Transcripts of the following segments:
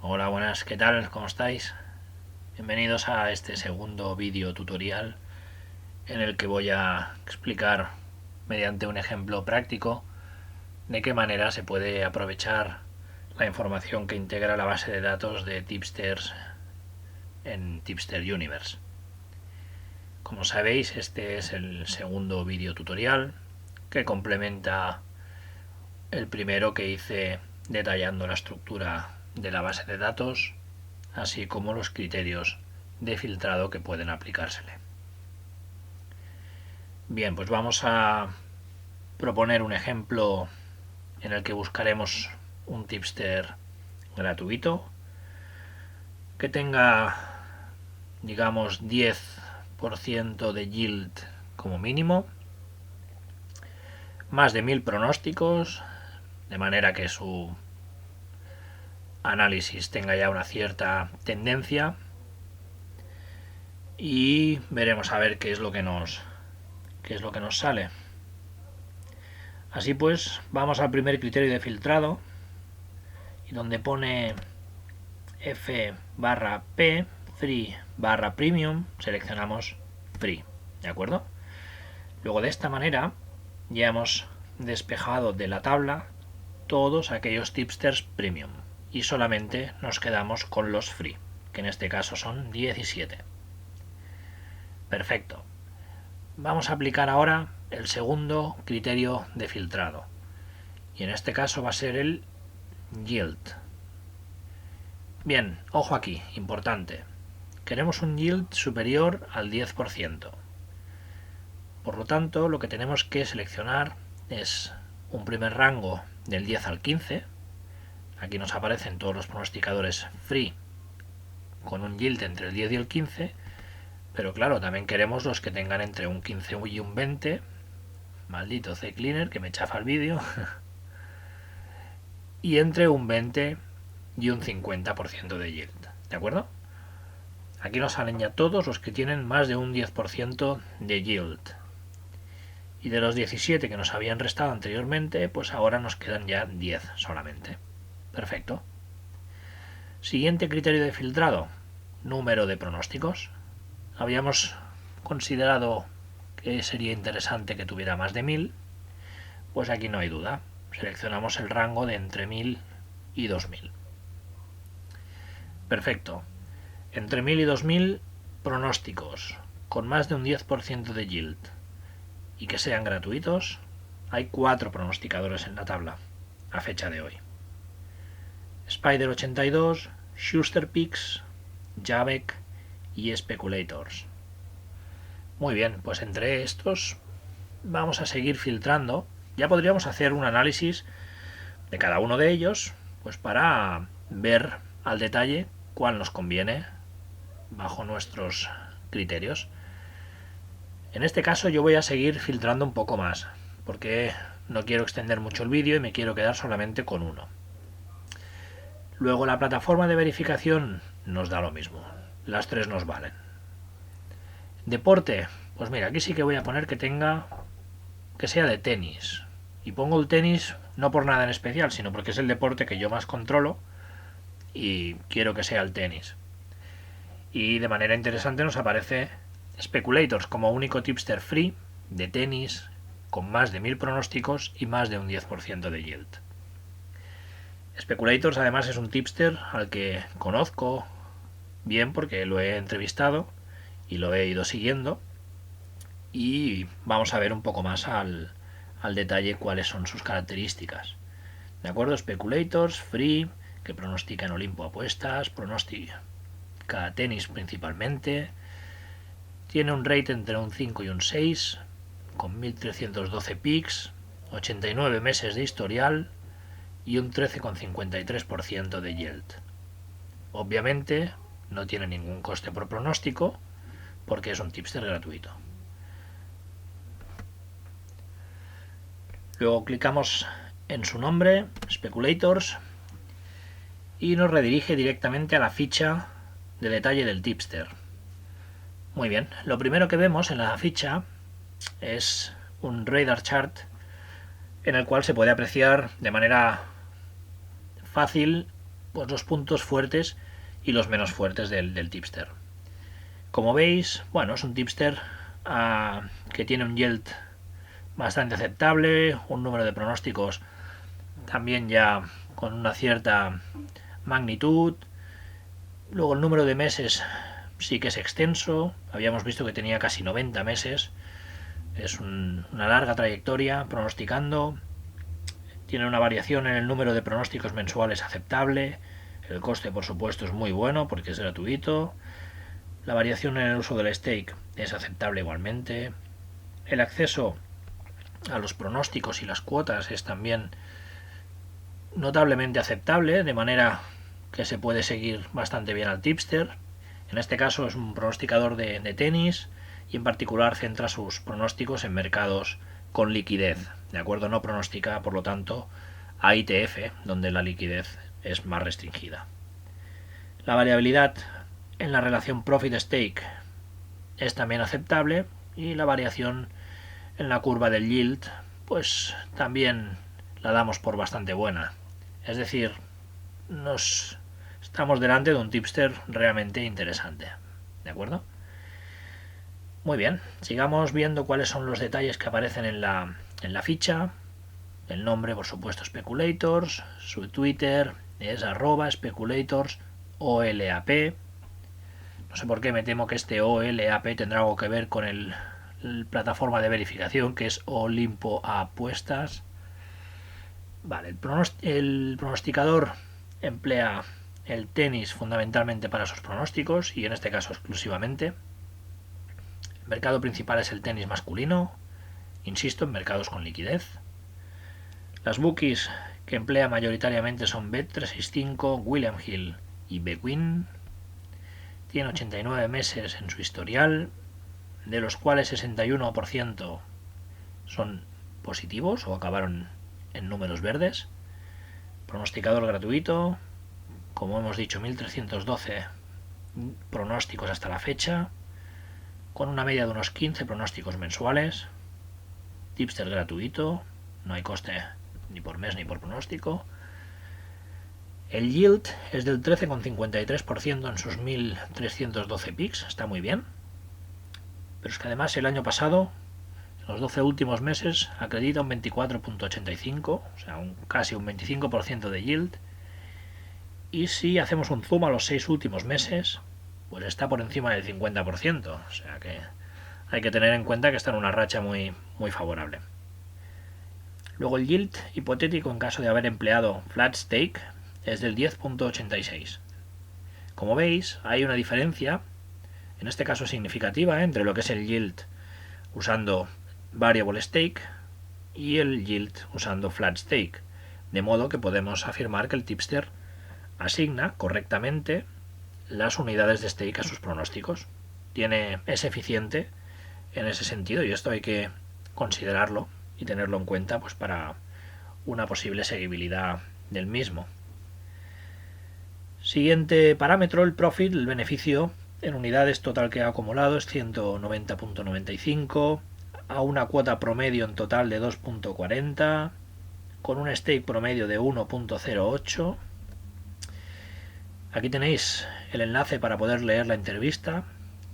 Hola, buenas, ¿qué tal? ¿Cómo estáis? Bienvenidos a este segundo vídeo tutorial en el que voy a explicar mediante un ejemplo práctico de qué manera se puede aprovechar la información que integra la base de datos de Tipsters en Tipster Universe. Como sabéis, este es el segundo vídeo tutorial que complementa el primero que hice detallando la estructura de la base de datos, así como los criterios de filtrado que pueden aplicársele. Bien, pues vamos a proponer un ejemplo en el que buscaremos un tipster gratuito que tenga, digamos, 10% de yield como mínimo, más de 1000 pronósticos, de manera que su análisis tenga ya una cierta tendencia, y veremos a ver qué es lo que nos sale. Así pues, vamos al primer criterio de filtrado y donde pone F barra P, free barra premium, seleccionamos free, ¿de acuerdo? Luego de esta manera ya hemos despejado de la tabla todos aquellos tipsters premium y solamente nos quedamos con los free, que en este caso son 17. Perfecto. Vamos a aplicar ahora el segundo criterio de filtrado y en este caso va a ser el yield. Bien, ojo aquí, importante. Queremos un yield superior al 10%. Por lo tanto, lo que tenemos que seleccionar es un primer rango del 10 al 15. Aquí nos aparecen todos los pronosticadores free con un yield entre el 10 y el 15, pero claro, también queremos los que tengan entre un 15 y un 20. Maldito CCleaner que me chafa el vídeo. Y entre un 20 y un 50% de yield, ¿de acuerdo? Aquí nos salen ya todos los que tienen más de un 10% de yield. Y de los 17 que nos habían restado anteriormente, pues ahora nos quedan ya 10 solamente. Perfecto. Siguiente criterio de filtrado, número de pronósticos. Habíamos considerado que sería interesante que tuviera más de 1000, pues aquí no hay duda. Seleccionamos el rango de entre 1000 y 2000. Perfecto. Entre 1000 y 2000 pronósticos con más de un 10% de yield y que sean gratuitos, hay 4 pronosticadores en la tabla a fecha de hoy: Spider82, Schusterpix, Javek y Speculators. Muy bien, pues entre estos vamos a seguir filtrando. Ya podríamos hacer un análisis de cada uno de ellos, pues para ver al detalle cuál nos conviene bajo nuestros criterios. En este caso yo voy a seguir filtrando un poco más, porque no quiero extender mucho el vídeo y me quiero quedar solamente con uno. Luego la plataforma de verificación nos da lo mismo, las 3 nos valen. Deporte, pues mira, aquí sí que voy a poner que sea de tenis. Y pongo el tenis no por nada en especial, sino porque es el deporte que yo más controlo y quiero que sea el tenis. Y de manera interesante nos aparece Speculators como único tipster free de tenis con más de 1000 pronósticos y más de un 10% de yield. Speculators además es un tipster al que conozco bien porque lo he entrevistado y lo he ido siguiendo, y vamos a ver un poco más al detalle cuáles son sus características. ¿De acuerdo? Speculators, free, que pronostica en Olimpo apuestas, pronostica tenis principalmente. Tiene un rate entre un 5 y un 6, con 1312 picks, 89 meses de historial y un 13,53% de yield. Obviamente no tiene ningún coste por pronóstico porque es un tipster gratuito. Luego clicamos en su nombre, Speculators, y nos redirige directamente a la ficha de detalle del tipster. Muy bien, lo primero que vemos en la ficha es un radar chart en el cual se puede apreciar de manera fácil pues los puntos fuertes y los menos fuertes del tipster. Como veis, bueno, es un tipster que tiene un yield bastante aceptable, un número de pronósticos también ya con una cierta magnitud. Luego el número de meses sí que es extenso, habíamos visto que tenía casi 90 meses, es una larga trayectoria pronosticando, tiene una variación en el número de pronósticos mensuales aceptable, el coste por supuesto es muy bueno porque es gratuito, la variación en el uso del stake es aceptable igualmente, el acceso a los pronósticos y las cuotas es también notablemente aceptable, de manera que se puede seguir bastante bien al tipster. En este caso es un pronosticador de tenis y en particular centra sus pronósticos en mercados con liquidez, ¿de acuerdo? No pronostica, por lo tanto, a ITF, donde la liquidez es más restringida. La variabilidad en la relación profit-stake es también aceptable y la variación en la curva del yield pues también la damos por bastante buena. Es decir, estamos delante de un tipster realmente interesante. ¿De acuerdo? Muy bien, sigamos viendo cuáles son los detalles que aparecen en la ficha. El nombre, por supuesto, Speculators. Su Twitter es @speculatorsOLAP. No sé por qué me temo que este OLAP tendrá algo que ver con la plataforma de verificación que es Olimpo Apuestas. Vale, el pronosticador emplea el tenis fundamentalmente para sus pronósticos y en este caso exclusivamente. El mercado principal es el tenis masculino, insisto, en mercados con liquidez. Las bookies que emplea mayoritariamente son Bet365, William Hill y Bwin. Tiene 89 meses en su historial, de los cuales 61% son positivos o acabaron en números verdes. Pronosticador gratuito, como hemos dicho, 1312 pronósticos hasta la fecha, con una media de unos 15 pronósticos mensuales. Tipster gratuito, no hay coste ni por mes ni por pronóstico. El yield es del 13,53% en sus 1312 picks, está muy bien. Pero es que además el año pasado, los 12 últimos meses, acredita un 24,85, o sea, casi un 25% de yield. Y si hacemos un zoom a los 6 últimos meses, pues está por encima del 50%, o sea que hay que tener en cuenta que está en una racha muy, muy favorable. Luego el yield hipotético en caso de haber empleado flat stake es del 10,86. Como veis, hay una diferencia, en este caso significativa, entre lo que es el yield usando variable stake y el yield usando flat stake, de modo que podemos afirmar que el tipster asigna correctamente las unidades de stake a sus pronósticos. Es eficiente en ese sentido y esto hay que considerarlo y tenerlo en cuenta pues para una posible seguibilidad del mismo. Siguiente parámetro, el profit, el beneficio en unidades total que ha acumulado es 190,95 a una cuota promedio en total de 2,40 con un stake promedio de 1,08. Aquí tenéis el enlace para poder leer la entrevista,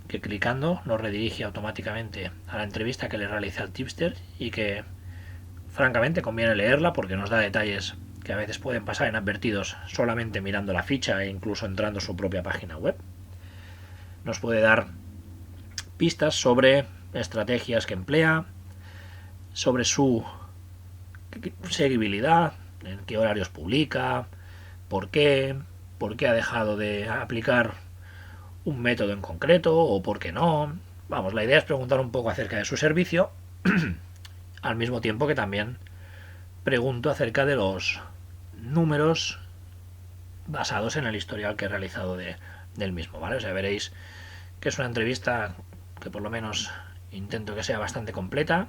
que clicando nos redirige automáticamente a la entrevista que le realicé al tipster y que francamente conviene leerla porque nos da detalles que a veces pueden pasar inadvertidos solamente mirando la ficha e incluso entrando a su propia página web. Nos puede dar pistas sobre estrategias que emplea, sobre su seguibilidad, en qué horarios publica, por qué ha dejado de aplicar un método en concreto o por qué no. Vamos, la idea es preguntar un poco acerca de su servicio, al mismo tiempo que también pregunto acerca de los números basados en el historial que he realizado del mismo, ¿vale? O sea, veréis que es una entrevista que por lo menos intento que sea bastante completa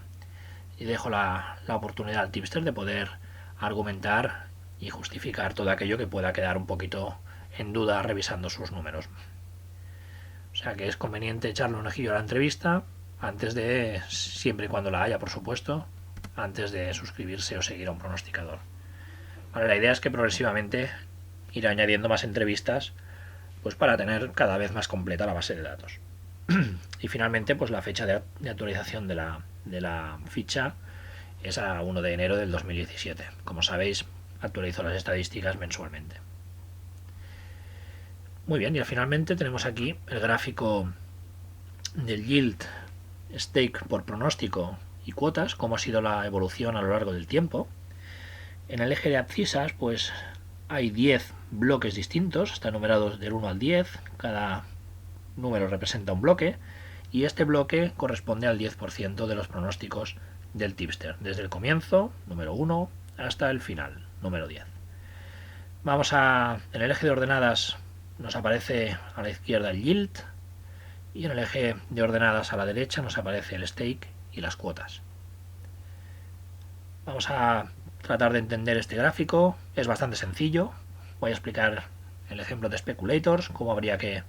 y dejo la oportunidad al tipster de poder argumentar y justificar todo aquello que pueda quedar un poquito en duda revisando sus números. O sea que es conveniente echarle un ojillo a la entrevista antes de, siempre y cuando la haya por supuesto, antes de suscribirse o seguir a un pronosticador. Vale, la idea es que progresivamente ir añadiendo más entrevistas, pues para tener cada vez más completa la base de datos. Y finalmente, pues la fecha de actualización de la ficha es a 1 de enero del 2017. Como sabéis, actualizo las estadísticas mensualmente. Muy bien, y finalmente tenemos aquí el gráfico del yield stake por pronóstico y cuotas, cómo ha sido la evolución a lo largo del tiempo. En el eje de abscisas, pues hay 10 bloques distintos, están numerados del 1 al 10, cada número representa un bloque, y este bloque corresponde al 10% de los pronósticos del tipster, desde el comienzo, número 1, hasta el final, número 10. En el eje de ordenadas nos aparece a la izquierda el yield, y en el eje de ordenadas a la derecha nos aparece el stake y las cuotas. Vamos a tratar de entender este gráfico, es bastante sencillo. Voy a explicar el ejemplo de Speculators, cómo habría que,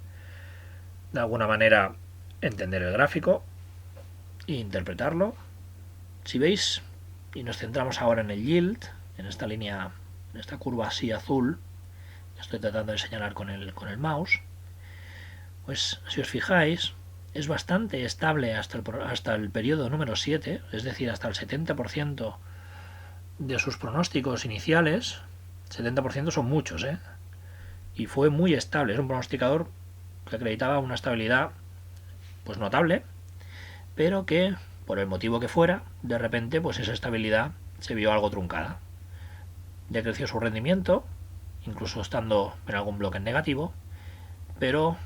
de alguna manera, entender el gráfico e interpretarlo. Si veis, y nos centramos ahora en el yield, en esta línea, en esta curva así azul, que estoy tratando de señalar con el mouse, pues si os fijáis, es bastante estable hasta el periodo número 7, es decir, hasta el 70% de sus pronósticos iniciales. 70% son muchos, y fue muy estable. Es un pronosticador que acreditaba una estabilidad pues notable, pero que, por el motivo que fuera, de repente pues esa estabilidad se vio algo truncada. Decreció su rendimiento, incluso estando en algún bloque en negativo, pero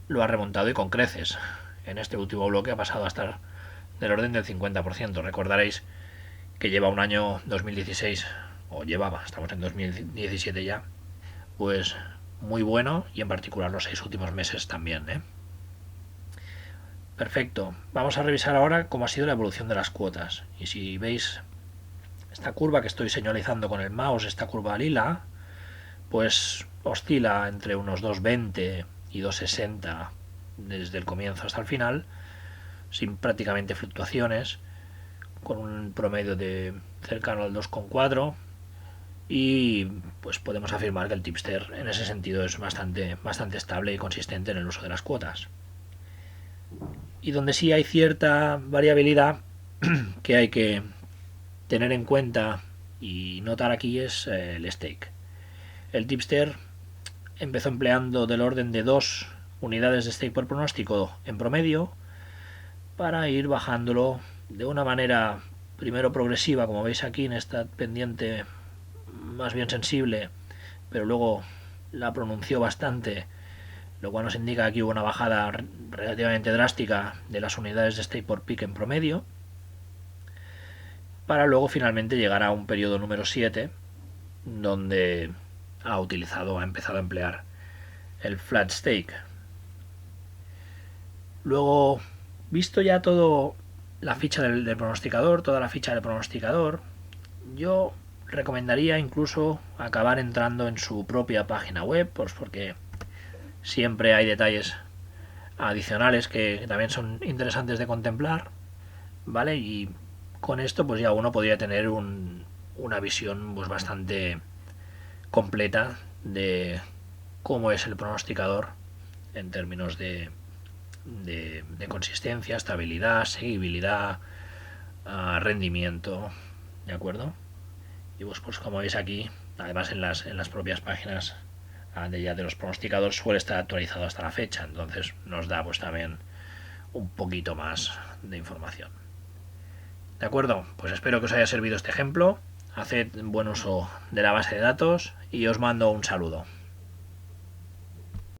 lo ha remontado y con creces. En este último bloque ha pasado a estar del orden del 50%. Recordaréis que lleva un año 2016, o llevaba, estamos en 2017 ya, pues muy bueno, y en particular los 6 últimos meses también. Perfecto, vamos a revisar ahora cómo ha sido la evolución de las cuotas. Y si veis esta curva que estoy señalizando con el mouse, esta curva lila, pues oscila entre unos 2,20 y 2,60 desde el comienzo hasta el final, sin prácticamente fluctuaciones, con un promedio de cercano al 2,4, y pues podemos afirmar que el tipster en ese sentido es bastante estable y consistente en el uso de las cuotas. Y donde sí hay cierta variabilidad que hay que tener en cuenta y notar aquí es el stake. El tipster empezó empleando del orden de 2 unidades de stake por pronóstico en promedio, para ir bajándolo de una manera primero progresiva, como veis aquí en esta pendiente más bien sensible, pero luego la pronunció bastante, lo cual nos indica que aquí hubo una bajada relativamente drástica de las unidades de stake por pick en promedio, para luego finalmente llegar a un periodo número 7, donde ha empezado a emplear el flat stake. Luego, visto ya todo la ficha del pronosticador, toda la ficha del pronosticador, yo recomendaría incluso acabar entrando en su propia página web, pues porque siempre hay detalles adicionales que también son interesantes de contemplar, ¿vale? Y con esto pues ya uno podría tener una visión pues bastante completa de cómo es el pronosticador en términos de consistencia, estabilidad, seguibilidad, rendimiento, ¿de acuerdo? Y pues como veis aquí, además en las propias páginas de los pronosticadores suele estar actualizado hasta la fecha, entonces nos da pues también un poquito más de información. ¿De acuerdo? Pues espero que os haya servido este ejemplo. Haced buen uso de la base de datos y os mando un saludo.